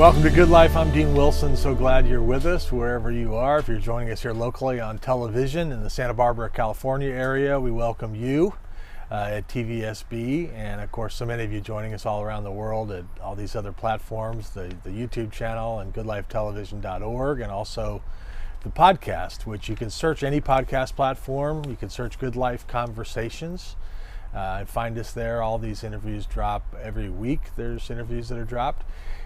Welcome to Good Life. I'm Dean Wilson. So glad you're with us wherever you are. If you're joining us here locally on television in the Santa Barbara, California area, we welcome you at TVSB. And of course, so many of you joining us all around the world at all these other platforms, the YouTube channel and goodlifetelevision.org, and also the podcast, which you can search any podcast platform. You can search Good Life Conversations and find us there. All these interviews drop every week. There's interviews that are dropped.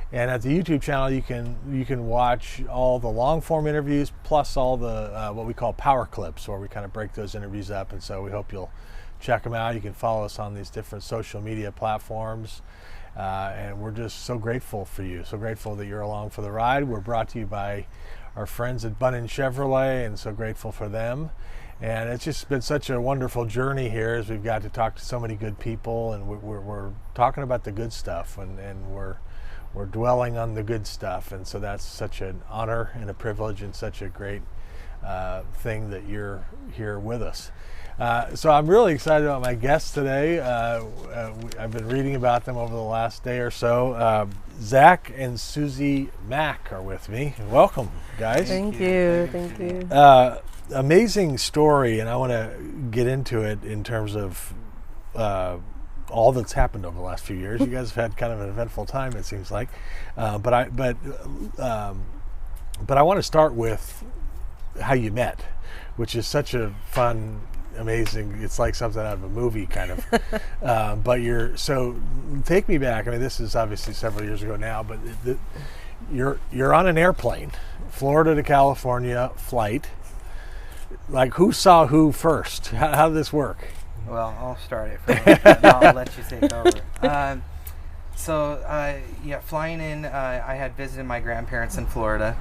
And at the YouTube channel, you can watch all the long form interviews plus all the what we call power clips, where we kind of break those interviews up. And so we hope you'll check them out. You can follow us on these different social media platforms. And we're just so grateful for you, so grateful that you're along for the ride. We're brought to you by our friends at Bunnin Chevrolet, and so grateful for them. And it's just been such a wonderful journey here as we've got to talk to so many good people, and we're talking about the good stuff, and we're dwelling on the good stuff. And so that's such an honor and a privilege and such a great thing that you're here with us. So I'm really excited about my guests today. I've been reading about them over the last day or so. Zack and Susie Mack are with me. Welcome, guys. Thank you. Thank you. Amazing story, and I want to get into it in terms of all that's happened over the last few years. You guys have had kind of an eventful time, it seems like. But I want to start with how you met, which is such a fun, amazing. It's like something out of a movie, kind of. So take me back. I mean, this is obviously several years ago now, but you're on an airplane, Florida to California flight. Like, who saw who first? How did this work? Well, I'll start it first. I'll let you take over. Flying in, I had visited my grandparents in Florida,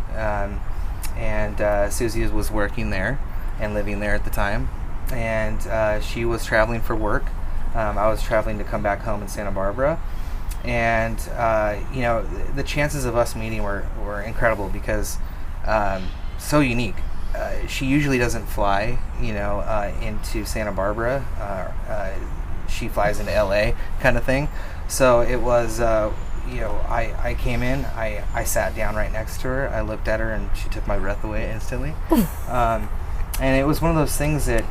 and Susie was working there and living there at the time. And she was traveling for work. I was traveling to come back home in Santa Barbara. And, the chances of us meeting were incredible because so unique. She usually doesn't fly, into Santa Barbara. She flies into LA kind of thing. So it was, I came in, I sat down right next to her. I looked at her and she took my breath away instantly. And it was one of those things that,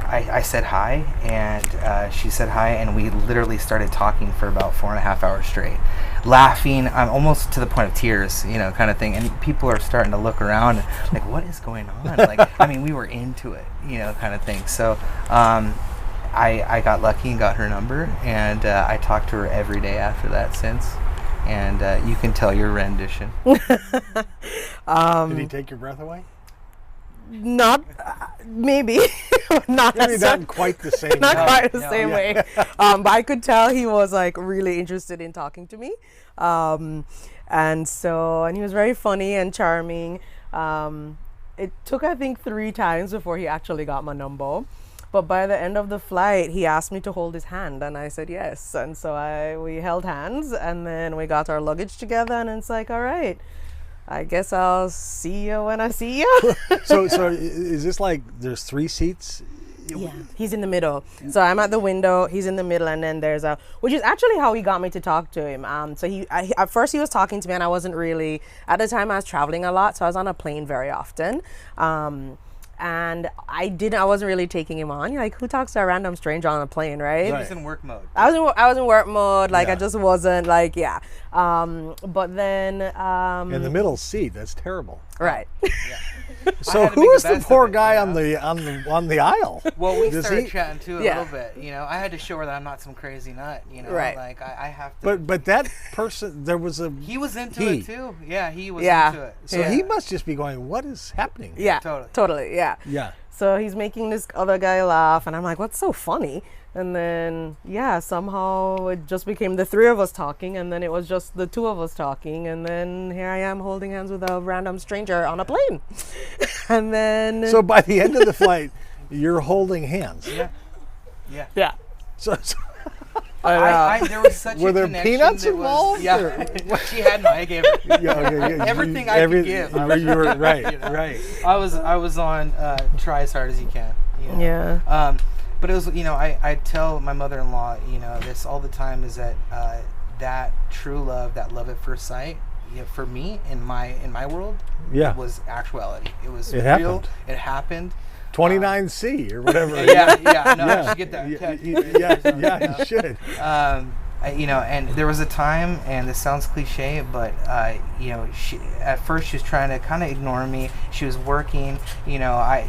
I said hi, and she said hi, and we literally started talking for about 4.5 hours straight, laughing. I'm almost to the point of tears, kind of thing. And people are starting to look around, like, what is going on? Like, I mean, we were into it, kind of thing. So I got lucky and got her number, and I talked to her every day after that since. And you can tell your rendition. Did he take your breath away? Not maybe not maybe not quite the same same way, but I could tell he was like really interested in talking to me, and he was very funny and charming. It took, I think, 3 times before he actually got my number, but by the end of the flight he asked me to hold his hand, and I said yes, and so we held hands, and then we got our luggage together, and it's like, all right, I guess I'll see you when I see you. So is this like there's 3 seats? Yeah, he's in the middle. So I'm at the window, he's in the middle, and then there's which is actually how he got me to talk to him. At first he was talking to me, and I wasn't really, at the time I was traveling a lot, so I was on a plane very often. And I wasn't really taking him on. Like, who talks to a random stranger on a plane, right? He was in work mode. I was in work mode. Like, yeah. I just wasn't like, yeah. But then in the middle seat, that's terrible. Right. Yeah. So who is the poor guy on the aisle? Well, we started chatting too a little bit. I had to show her that I'm not some crazy nut. Right. Like I have to. But that person, there was he was into it too. Yeah, he was into it. So he must just be going, what is happening? Yeah, totally. Yeah. Yeah. So he's making this other guy laugh, and I'm like, what's so funny? And then, somehow it just became the 3 of us talking, and then it was just the 2 of us talking, and then here I am holding hands with a random stranger on a plane. And then... So by the end of the flight, you're holding hands. Yeah. Yeah. So there was such were a there connection peanuts that involved? Yeah. She had mine. I gave her everything I could give. You were right. Right. I was on try as hard as you can. Yeah. But it was, I tell my mother-in-law, this all the time, is that that true love, that love at first sight, for me in my world, Yeah. it was actuality. It was It real. happened. It happened. 29C or whatever. Yeah. No, Yeah. I should get that. Yeah, you should. And there was a time, and this sounds cliche, but at first she was trying to kind of ignore me. She was working,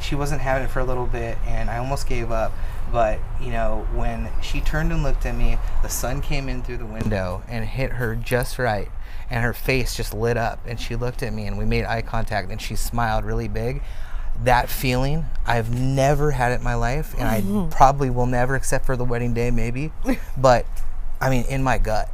she wasn't having it for a little bit, and I almost gave up. But when she turned and looked at me, the sun came in through the window and hit her just right, and her face just lit up, and she looked at me, and we made eye contact, and she smiled really big. That feeling, I've never had it in my life, and I probably will never, except for the wedding day, maybe. But I mean, in my gut.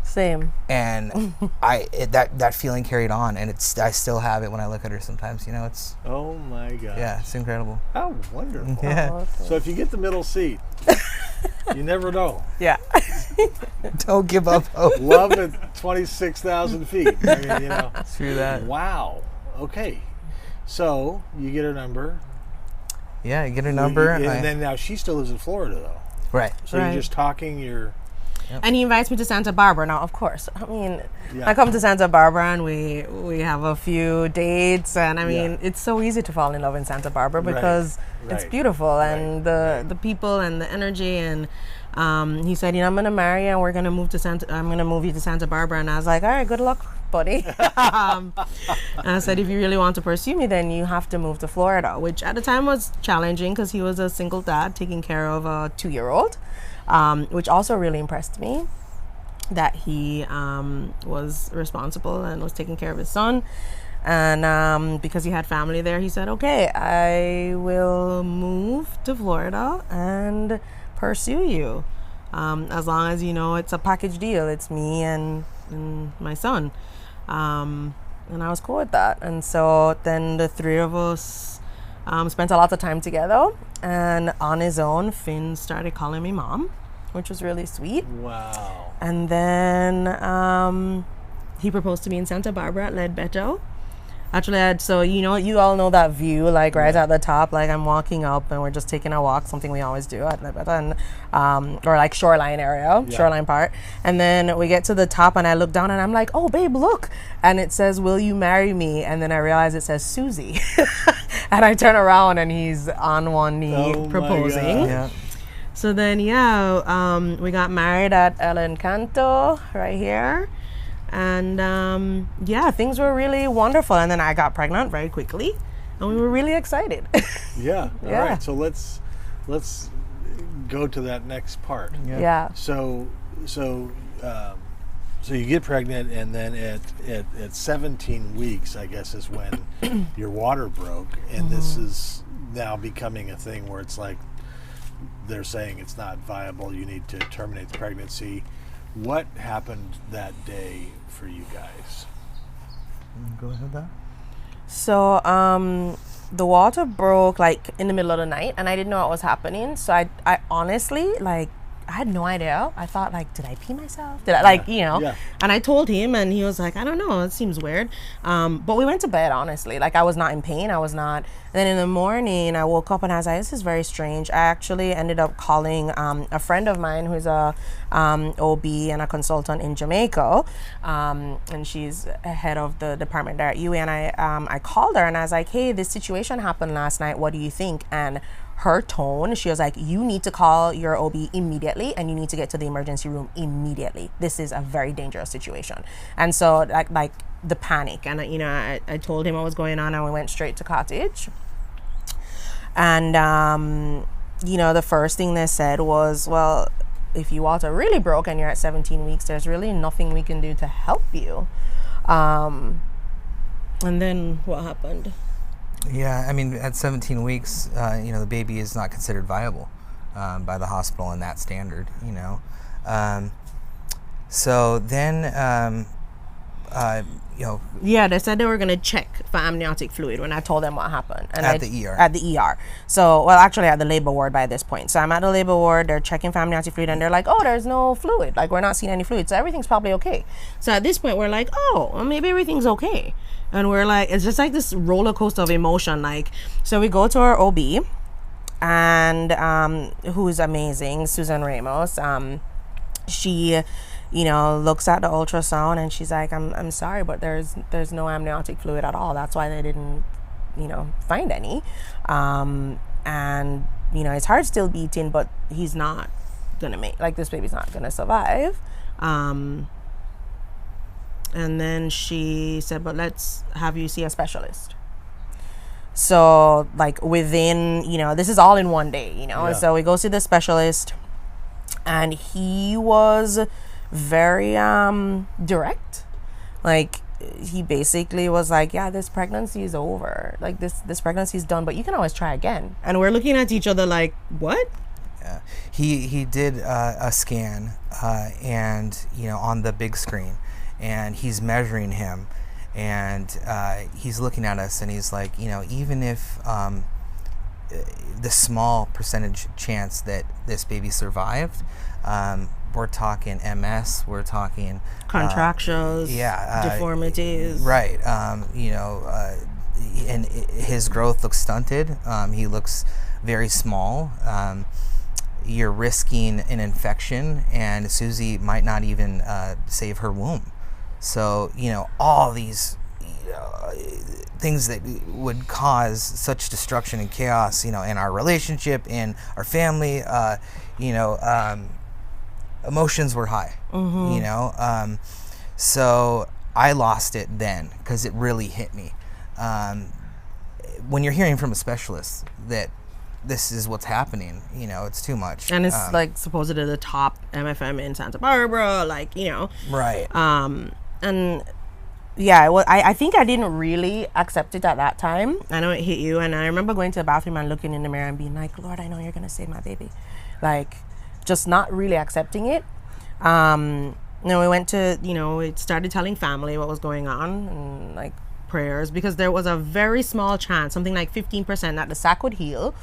Same. And that feeling carried on, and I still have it when I look at her sometimes. It's. Oh my God. Yeah, it's incredible. How wonderful. Yeah. Awesome. So if you get the middle seat, you never know. Yeah. Don't give up hope. Love at 26,000 feet. I mean, Through that. Wow. Okay. So you get her number. Yeah, you get her number. And then now she still lives in Florida, though. Right. So Right. you're just talking your. And he invites me to Santa Barbara. Now, of course, I mean, Yeah. I come to Santa Barbara and we have a few dates, and I mean, Yeah. it's so easy to fall in love in Santa Barbara Right. because it's Right. beautiful, and Right. the people and the energy. And he said, I'm gonna marry you, and we're gonna move to I'm gonna move you to Santa Barbara. And I was like, all right, good luck, buddy. And I said, if you really want to pursue me, then you have to move to Florida, which at the time was challenging because he was a single dad taking care of a 2-year-old, which also really impressed me, that he was responsible and was taking care of his son. And because he had family there, he said, okay, I will move to Florida and pursue you, as long as it's a package deal. It's me and my son, and I was cool with that. And so then the three of us spent a lot of time together, and on his own, Finn started calling me mom, which was really sweet. Wow. And then he proposed to me in Santa Barbara at Ledbetter. Actually, you all know that view, like right at the top, like I'm walking up and we're just taking a walk, something we always do at Ledbetter, and or like shoreline area, shoreline part. And then we get to the top and I look down and I'm like, oh babe, look. And it says, will you marry me? And then I realize it says Susie. And I turn around and he's on one knee proposing. Yeah. So then, we got married at El Encanto right here. And things were really wonderful. And then I got pregnant very quickly, and we were really excited. Yeah. All Yeah. right. So let's go to that next part. Yeah. So you get pregnant, and then at 17 weeks, I guess, is when your water broke, and this is now becoming a thing where it's like they're saying it's not viable. You need to terminate the pregnancy. What happened that day for you guys? Go ahead, that. So the water broke like in the middle of the night, and I didn't know what was happening. So I honestly, like, I had no idea. I thought, like, did I pee myself? Did I, Yeah. And I told him, and he was like, I don't know, it seems weird. But we went to bed, honestly. Like, I was not in pain. I was not. And then in the morning, I woke up and I was like, this is very strange. I actually ended up calling a friend of mine who's a OB and a consultant in Jamaica. And she's head of the department there at UA. And I called her and I was like, hey, this situation happened last night. What do you think? And her tone, she was like, you need to call your OB immediately, and you need to get to the emergency room immediately. This is a very dangerous situation. And so like the panic, and I told him what was going on, and we went straight to Cottage. And the first thing they said was, well, if your water really broke and you're at 17 weeks, there's really nothing we can do to help you. And then what happened? Yeah, I mean, at 17 weeks, the baby is not considered viable by the hospital in that standard, So then, Yeah, they said they were going to check for amniotic fluid when I told them what happened. And At the ER. At the ER. So, well, actually at the labor ward by this point. So I'm at the labor ward, they're checking for amniotic fluid, and they're like, oh, there's no fluid. Like, we're not seeing any fluid. So everything's probably okay. So at this point, we're like, oh, well, maybe everything's okay. And we're like, it's just like this roller coaster of emotion. Like, so we go to our OB, and who's amazing, Susan Ramos. She looks at the ultrasound and she's like, I'm sorry, but there's no amniotic fluid at all. That's why they didn't, find any. And, his heart's still beating, but he's not gonna this baby's not gonna survive. And then she said, but let's have you see a specialist. So within, this is all in one day, Yeah. So we go see the specialist, and he was very direct. He basically was like, yeah, this pregnancy is over. This pregnancy is done, but you can always try again. And we're looking at each other like, what? Yeah. He did a scan and on the big screen, and he's measuring him, and he's looking at us, and he's like, even if the small percentage chance that this baby survived, we're talking MS, we're talking Contractions, deformities, right? And his growth looks stunted. He looks very small. You're risking an infection, and Susie might not even save her womb. So all these things that would cause such destruction and chaos, in our relationship, in our family, emotions were high. So I lost it then, because it really hit me. When you're hearing from a specialist that this is what's happening, it's too much. And it's supposedly the top MFM in Santa Barbara, right. And yeah, I think I didn't really accept it at that time. I know it hit you, and I remember going to the bathroom and looking in the mirror and being like, Lord, I know you're gonna save my baby. Just not really accepting it. We went to, we started telling family what was going on, and prayers, because there was a very small chance, something like 15%, that the sac would heal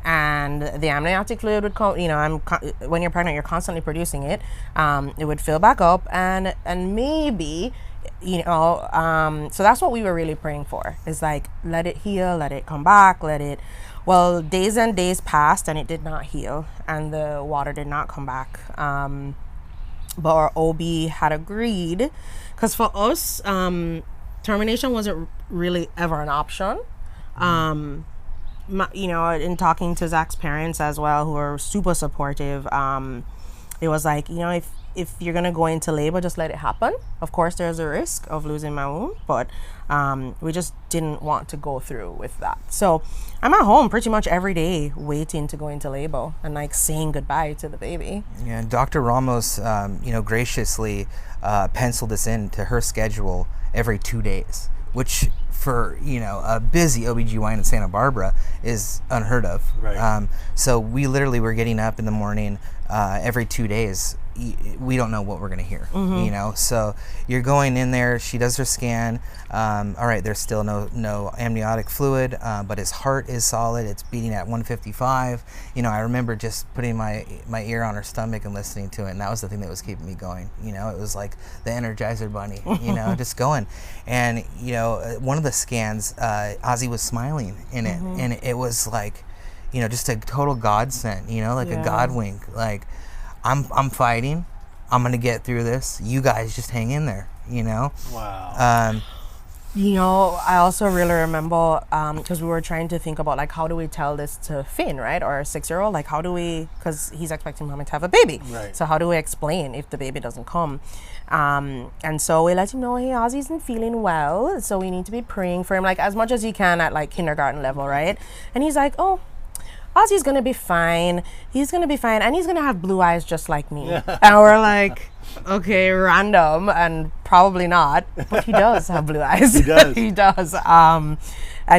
and the amniotic fluid would come. When you're pregnant, you're constantly producing it. It would fill back up, and maybe, so that's what we were really praying for, is let it heal, let it come back, well, days and days passed, and it did not heal, and the water did not come back. But our OB had agreed, because for us, termination wasn't really ever an option. In talking to Zach's parents as well, who are super supportive, it was if you're gonna go into labor, just let it happen. Of course, there's a risk of losing my womb, but we just didn't want to go through with that. So I'm at home pretty much every day waiting to go into labor and saying goodbye to the baby. Yeah, and Dr. Ramos, graciously penciled this into her schedule every 2 days, which for a busy OBGYN in Santa Barbara is unheard of. Right. So we literally were getting up in the morning every 2 days. We don't know what we're going to hear, so you're going in there, she does her scan. All right, there's still no amniotic fluid, but his heart is solid. It's beating at 155. I remember just putting my ear on her stomach and listening to it, and that was the thing that was keeping me going. It was like the Energizer Bunny, just going. And one of the scans, Ozzy was smiling in it, and it was just a total godsend, a God wink. I'm fighting. I'm gonna get through this. You guys just hang in there. Wow. I also really remember because we were trying to think about how do we tell this to Finn, right, or our 6-year-old? How do we? Because he's expecting mommy to have a baby. Right. So how do we explain if the baby doesn't come? And so we let him know, hey, Ozzy isn't feeling well, so we need to be praying for him as much as you can at kindergarten level, right? And he's like, oh, Ozzy's gonna be fine. He's gonna be fine, and he's gonna have blue eyes just like me. And we're like, okay, random, and probably not, but he does have blue eyes. He does. He does. And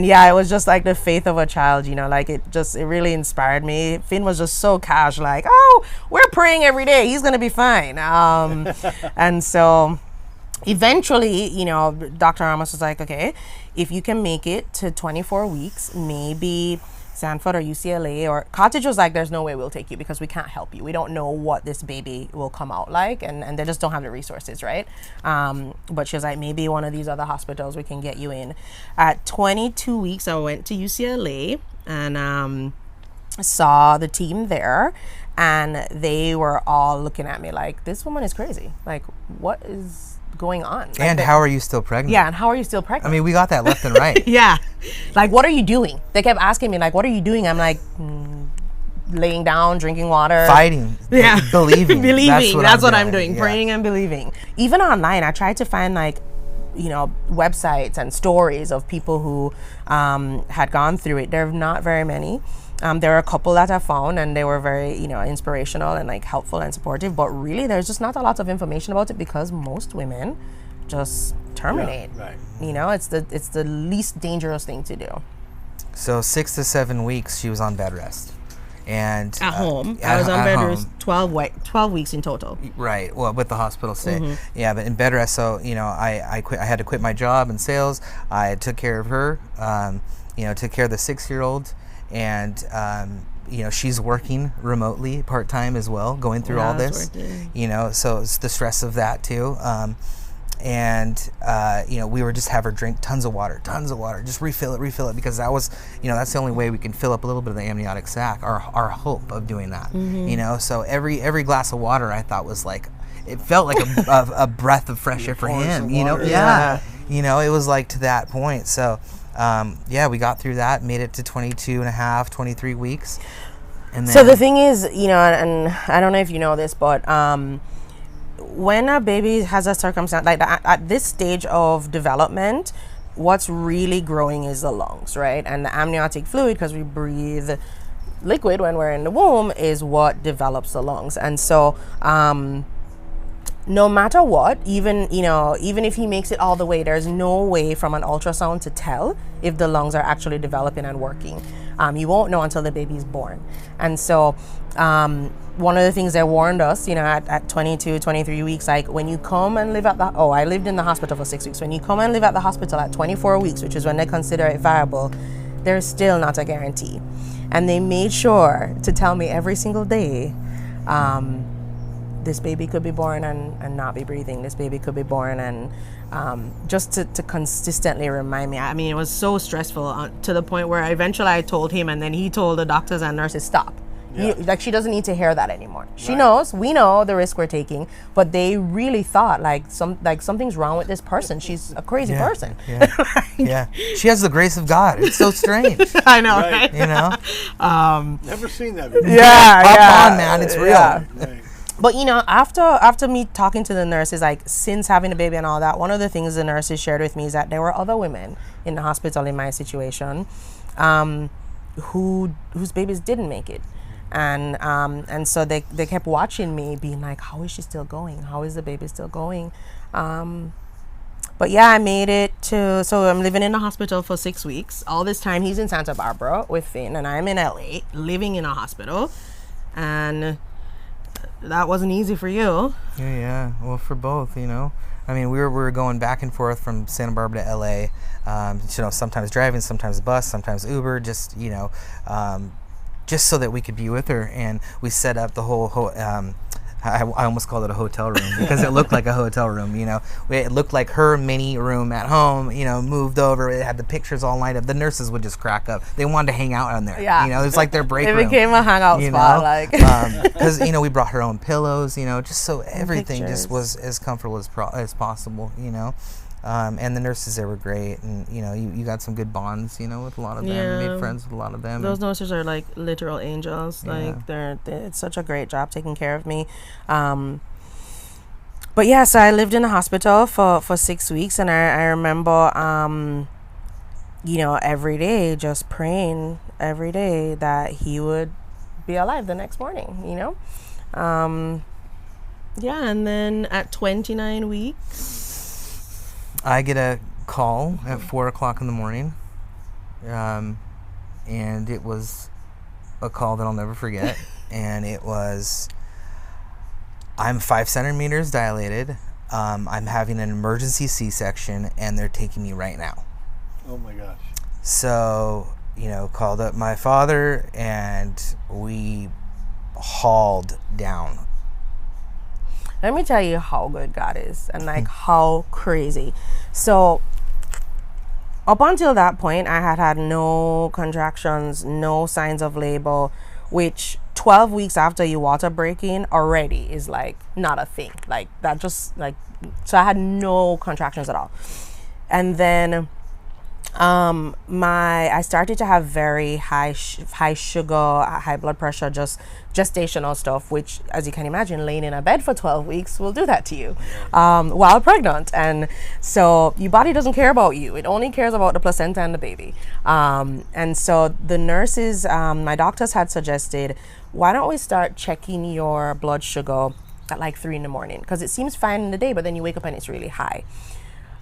yeah, it was just the faith of a child, it really inspired me. Finn was just so cash, oh, we're praying every day. He's gonna be fine. And so eventually, Dr. Ramos was like, okay, if you can make it to 24 weeks, maybe Sanford or UCLA or Cottage was like, there's no way we'll take you because we can't help you. We don't know what this baby will come out like, and they just don't have the resources, right? But she was like, maybe one of these other hospitals we can get you in. At 22 weeks, I went to UCLA and saw the team there, and they were all looking at me like, this woman is crazy. Like, what is going on? Like, And how are you still pregnant? Yeah, and how are you still pregnant? I mean, we got that left and right. Yeah. Like, what are you doing? They kept asking me, like, what are you doing? I'm like, laying down, drinking water. Fighting. Yeah. Believing. Believing. That's what I'm doing. Yeah. Praying and believing. Even online, I tried to find, like, websites and stories of people who had gone through it. There are not very many. There are a couple that I found, and they were very, inspirational and like helpful and supportive. But really, there's just not a lot of information about it because most women just terminate. Yeah, right. It's the least dangerous thing to do. So 6 to 7 weeks, she was on bed rest. And At home, I was on bed rest 12 weeks in total. Right. Well, with the hospital stay. Mm-hmm. Yeah, but in bed rest. So I quit. I had to quit my job in sales. I took care of her. Took care of the 6-year-old, and she's working remotely part time as well, going through all this. So it's the stress of that too. We were just have her drink tons of water, just refill it, because that was, that's the only way we can fill up a little bit of the amniotic sac, our hope of doing that. So every glass of water I thought was like, it felt like a breath of fresh air for him, Yeah. It was like to that point. So, we got through that, made it to 22 and a half, 23 weeks. And then, so the thing is, and I don't know if you know this, but, when a baby has a circumstance like that, at this stage of development, what's really growing is the lungs, right? And the amniotic fluid, because we breathe liquid when we're in the womb, is what develops the lungs. And so no matter what, even if he makes it all the way, there's no way from an ultrasound to tell if the lungs are actually developing and working. You won't know until the baby's born. And so one of the things they warned us, at 22, 23 weeks, like when you come and live I lived in the hospital for 6 weeks. When you come and live at the hospital at 24 weeks, which is when they consider it viable, there's still not a guarantee. And they made sure to tell me every single day, this baby could be born and not be breathing. This baby could be born, and just to consistently remind me. I mean, it was so stressful to the point where eventually I told him, and then he told the doctors and nurses, stop. Yeah. She doesn't need to hear that anymore. She knows, we know the risk we're taking, but they really thought something's wrong with this person. She's a crazy person. Yeah. She has the grace of God. It's so strange. I know, Right. right? Never seen that before. Hop on, man. It's real. Yeah. Right. But after me talking to the nurses, like since having a baby and all that, one of the things the nurses shared with me is that there were other women in the hospital in my situation, whose babies didn't make it. And so they kept watching me, being like, how is she still going? How is the baby still going? But yeah, I made it so I'm living in the hospital for 6 weeks. All this time he's in Santa Barbara with Finn, and I'm in LA living in a hospital. And that wasn't easy for you. Yeah. Well, for both, I mean, we were going back and forth from Santa Barbara to LA, sometimes driving, sometimes bus, sometimes Uber, just so that we could be with her. And we set up the whole I almost called it a hotel room because it looked like a hotel room. It looked like her mini room at home, moved over. It had the pictures all lined up. The nurses would just crack up. They wanted to hang out on there. Yeah. It was like their break room. It became a hangout spot, like. Because we brought her own pillows, just so everything Pictures. just was as comfortable as possible, and the nurses there were great, and you got some good bonds, with a lot of them. Yeah. You made friends with a lot of them. Those nurses are like literal angels. Like it's such a great job taking care of me. But yeah, so I lived in a hospital for 6 weeks, and I remember every day just praying every day that he would be alive the next morning, yeah. And then at 29 weeks I get a call at 4 o'clock in the morning, and it was a call that I'll never forget. And it was, I'm 5 centimeters dilated. I'm having an emergency C-section, and they're taking me right now. Oh my gosh. So, called up my father, and we hauled down. Let me tell you how good God is, and like how crazy. So up until that point, I had no contractions, no signs of labor, which 12 weeks after you water breaking already is like not a thing. Like that just like, so I had no contractions at all. And then I started to have very high sugar, high blood pressure, just gestational stuff, which, as you can imagine, laying in a bed for 12 weeks will do that to you while pregnant. And so your body doesn't care about you. It only cares about the placenta and the baby. And so the nurses, my doctors had suggested, why don't we start checking your blood sugar at like 3 in the morning? Because it seems fine in the day, but then you wake up and it's really high.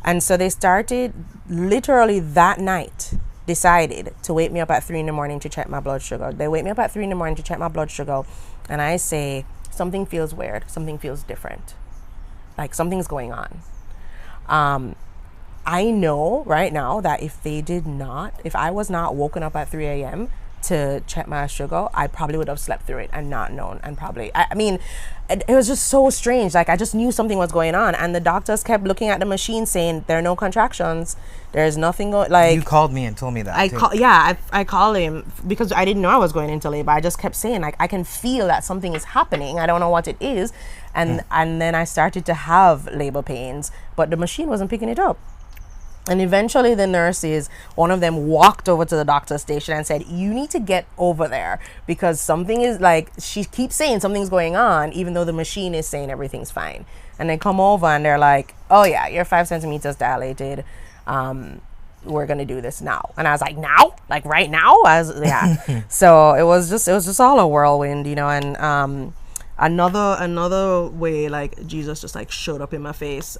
And so they started literally that night, decided to wake me up at 3 in the morning to check my blood sugar. They wake me up at 3 in the morning to check my blood sugar. And I say, something feels weird. Something feels different. Like something's going on. I know right now that if I was not woken up at 3 a.m. to check my sugar, I probably would have slept through it and not known. And probably, I mean, it was just so strange. Like I just knew something was going on, and the doctors kept looking at the machine saying there are no contractions, there's nothing going. Like you called me and told me that. I called him because I didn't know I was going into labor. I just kept saying like I can feel that something is happening. I don't know what it is, and then I started to have labor pains, but the machine wasn't picking it up. And eventually the nurses, one of them walked over to the doctor's station and said, you need to get over there because something is like, she keeps saying something's going on, even though the machine is saying everything's fine. And they come over and they're like, oh yeah, you're 5 centimeters dilated. We're going to do this now. And I was like, now? Like right now? Yeah. So it was just all a whirlwind, you know, and, another way, like Jesus just like showed up in my face.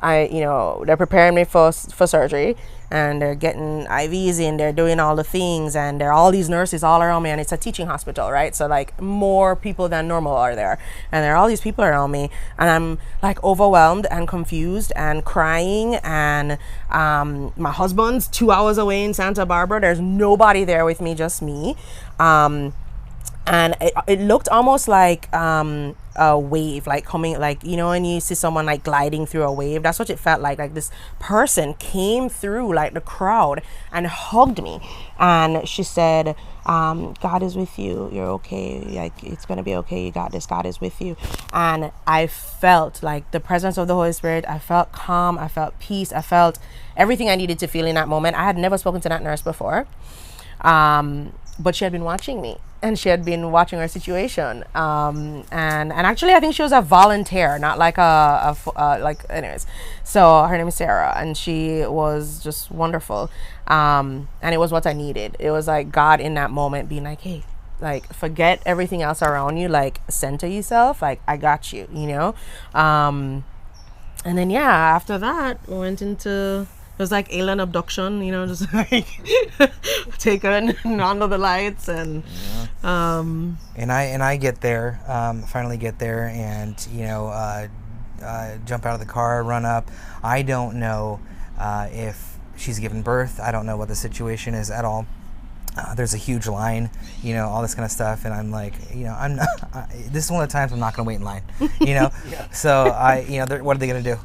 They're preparing me for surgery, and they're getting IVs in, they're doing all the things, and there are all these nurses all around me, and it's a teaching hospital, right? So like more people than normal are there, and there are all these people around me, and I'm like overwhelmed and confused and crying, and my husband's 2 hours away in Santa Barbara. There's nobody there with me, just me. And it looked almost like a wave, like coming, like, you know, when you see someone like gliding through a wave, that's what it felt like. Like this person came through like the crowd and hugged me, and she said, God is with you, you're okay, like it's gonna be okay, you got this, God is with you. And I felt like the presence of the Holy Spirit. I felt calm, I felt peace, I felt everything I needed to feel in that moment. I had never spoken to that nurse before, but she had been watching me, and she had been watching our situation. And actually, I think she was a volunteer, not like anyways. So her name is Sarah, and she was just wonderful. And it was what I needed. It was like God in that moment being like, hey, like forget everything else around you, like center yourself, like I got you, you know? And then, yeah, after that, we went into... It was like alien abduction, you know, just like taken under the lights, and and I get there, finally get there, and you know, jump out of the car, run up. I don't know if she's given birth. I don't know what the situation is at all. There's a huge line, you know, all this kind of stuff, and I'm like, you know, I'm not. This is one of the times I'm not going to wait in line, you know. Yeah. So what are they going to do?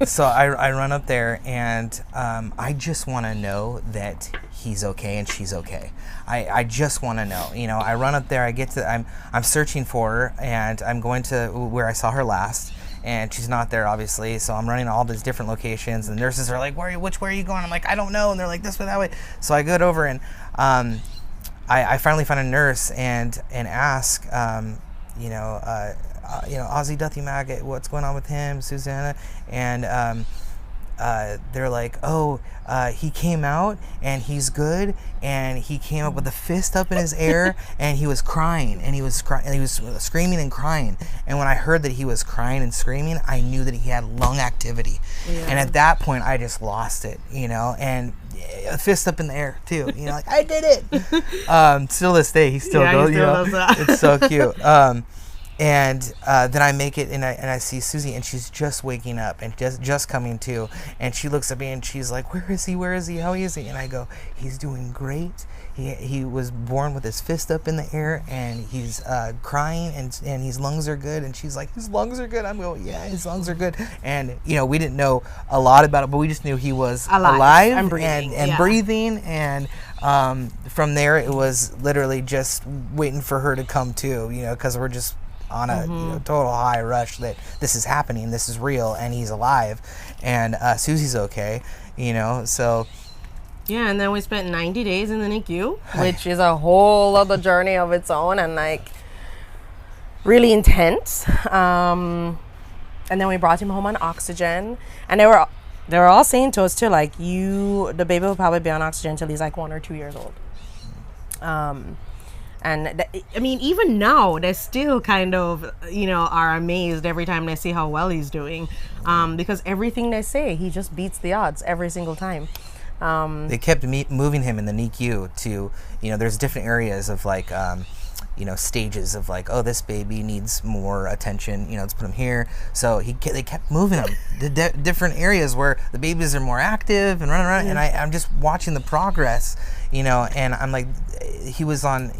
So I run up there, and I just want to know that he's okay and she's okay. I just want to know, you know. I run up there, I'm searching for her, and I'm going to where I saw her last. And she's not there, obviously, so I'm running all these different locations, and the nurses are like, which way are you going? I'm like, I don't know, and they're like, this way, that way. So I go over, and I finally find a nurse and ask, Ozzy Duthie-Mack, what's going on with him, Suzanna? And they're like, he came out and he's good, and he came up with a fist up in his air, and he was crying, and he was screaming and crying. And when I heard that he was crying and screaming, I knew that he had lung activity. Yeah. And at that point, I just lost it, you know, and a fist up in the air too, you know, like I did it. Still this day, he still goes, you know, it's so cute. And then I make it, and I see Susie, and she's just waking up and just coming to, and she looks at me and she's like, where is he, how is he? And I go, he's doing great. He was born with his fist up in the air, and he's crying, and his lungs are good. And she's like, his lungs are good. I'm going, yeah, his lungs are good. And you know, we didn't know a lot about it, but we just knew he was alive and breathing, and From there, it was literally just waiting for her to come to, because we're just on a total high rush that this is happening, this is real, and he's alive, and Susie's okay, so. Yeah, and then we spent 90 days in the NICU, which is a whole other journey of its own, and like really intense. And then we brought him home on oxygen, and they were all saying to us too, like, the baby will probably be on oxygen until he's like 1 or 2 years old. And I mean, even now, they still kind of, are amazed every time they see how well he's doing, because everything they say, he just beats the odds every single time. They kept moving him in the NICU to, there's different areas of like, stages of like, oh, this baby needs more attention, let's put him here. So they kept moving him to different areas where the babies are more active and running around. And I'm just watching the progress, and I'm like, he was on,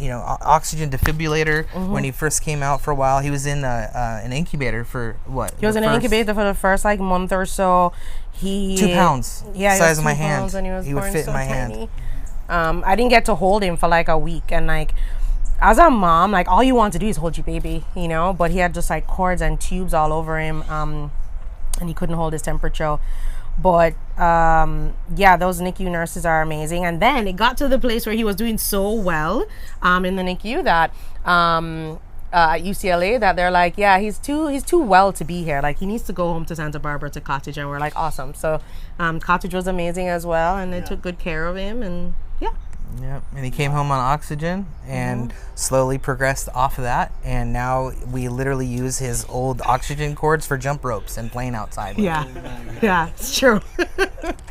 oxygen defibrillator when he first came out for a while. He was in an incubator for what? He was in an incubator for the first like month or so. 2 pounds, size of my hand. He would fit in my hand. I didn't get to hold him for like a week, and like, as a mom, like, all you want to do is hold your baby, but he had just like cords and tubes all over him, and he couldn't hold his temperature. But those NICU nurses are amazing. And then it got to the place where he was doing so well in the NICU that at UCLA, that they're like, yeah, he's too well to be here, like he needs to go home to Santa Barbara to Cottage. And we're like, awesome. So Cottage was amazing as well, and they took good care of him, and Yep, and he came home on oxygen and slowly progressed off of that, and now we literally use his old oxygen cords for jump ropes and playing outside. Yeah, it's true.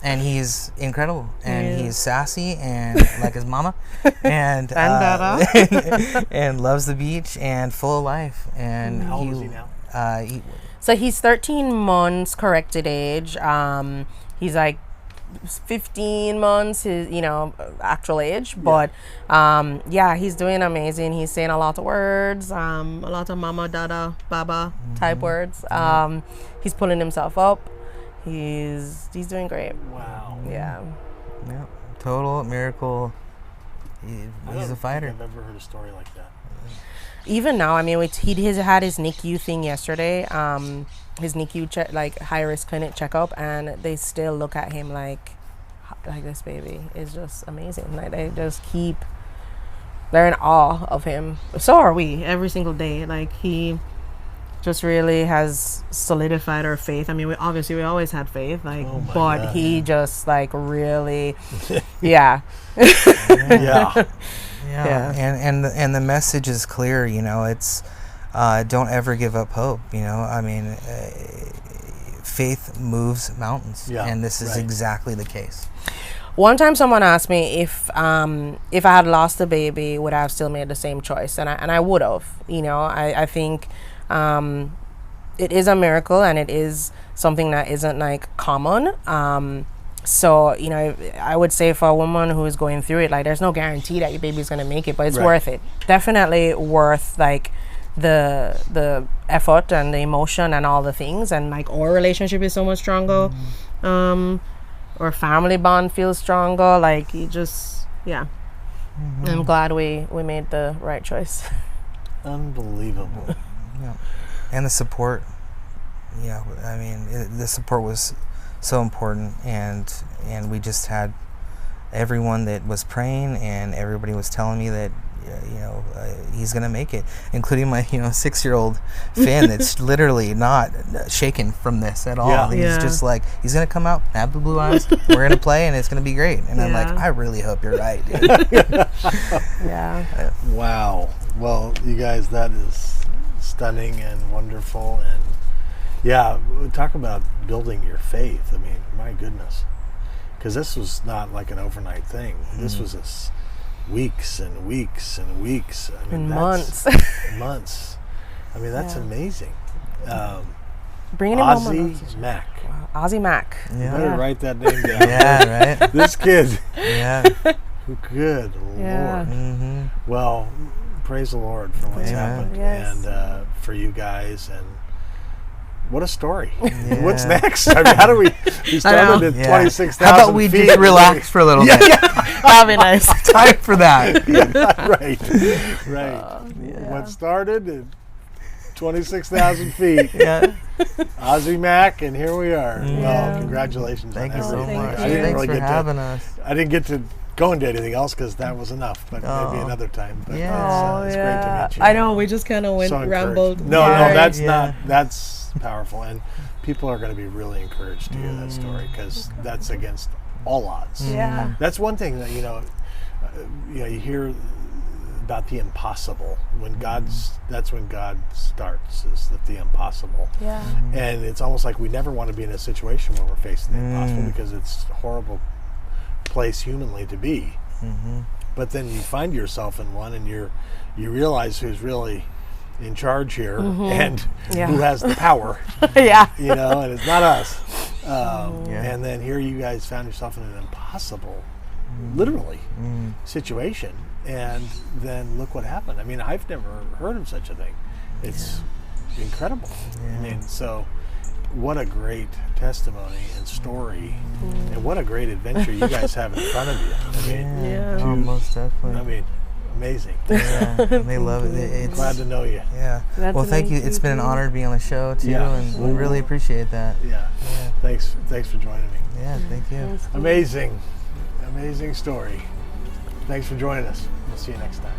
And he's incredible, and he's sassy and like his mama, and and loves the beach and full of life. And how old is he now? So he's 13 months corrected age. He's like 15 months, his actual age, but he's doing amazing. He's saying a lot of words, a lot of mama, dada, baba type words. He's pulling himself up. He's doing great. Wow. Yeah, total miracle. He's a fighter. I've never heard a story like that. even now, I mean, he had his NICU thing yesterday, his NICU like high risk clinic checkup, and they still look at him like this baby is just amazing. Like they're in awe of him. So are we every single day. Like he just really has solidified our faith. I mean, we always had faith, like, but God, he just like really, yeah. Yeah. Yeah. And the message is clear, you know, it's don't ever give up hope, you know. I mean, faith moves mountains, and this is exactly the case. One time someone asked me if I had lost a baby, would I have still made the same choice? And I would have, you know. I think it is a miracle, and it is something that isn't like common. So, you know, I would say for a woman who is going through it, like, there's no guarantee that your baby's going to make it, but it's worth it. Definitely worth, like, the effort and the emotion and all the things. And, like, our relationship is so much stronger. Our family bond feels stronger. Like, you just, I'm glad we made the right choice. Unbelievable. Yeah. And the support. Yeah, I mean, the support was so important, and we just had everyone that was praying, and everybody was telling me that he's gonna make it, including my 6-year-old Finn that's literally not shaken from this at all. He's just like, he's gonna come out, have the blue eyes, we're gonna play, and it's gonna be great. And I'm like, I really hope you're right, dude. Wow. Well, you guys, that is stunning and wonderful. And talk about building your faith. I mean, my goodness, because this was not like an overnight thing. This was weeks and weeks and weeks. I mean, months. Months. I mean, that's amazing. Bringing him home. Mack. Wow. Ozzy Mack. You better write that name down. Yeah, right. This kid. Yeah. Good Lord. Well, praise the Lord for what's happened, and for you guys, and what a story. What's next? I mean, how do we started at 26,000 How about we feet. just relax for a little bit? That'd be nice. Time for that. Right. What started at 26,000 feet. Yeah. Ozzy Mack, and here we are. Yeah. Well, congratulations Thank on you so everything. much. I didn't Thanks really for get having to, us. I didn't get to go into anything else because that was enough, but maybe another time. But it's great to meet you. I know, we just kind of went So rambled. encouraged. No, that's Yeah. not, that's powerful. And people are going to be really encouraged to hear that story because that's against all odds. Yeah. That's one thing that, you hear about the impossible. That's when God starts, is that the impossible. Yeah. And it's almost like we never want to be in a situation where we're facing the impossible because it's a horrible place humanly to be. But then you find yourself in one, and you realize who's really in charge here and who has the power. Yeah. And it's not us. And then here you guys found yourself in an impossible, literally, situation. And then look what happened. I mean, I've never heard of such a thing. It's incredible. I mean, so what a great testimony and story, and what a great adventure you guys have in front of you. I mean, Most definitely. I mean, amazing. Yeah, they love it. It's Glad to know you. Yeah. That's well, thank you. amazing. It's been an honor to be on the show too, and we really appreciate that. Yeah. Thanks for joining me. Yeah, thank you. Amazing story. Thanks for joining us. We'll see you next time.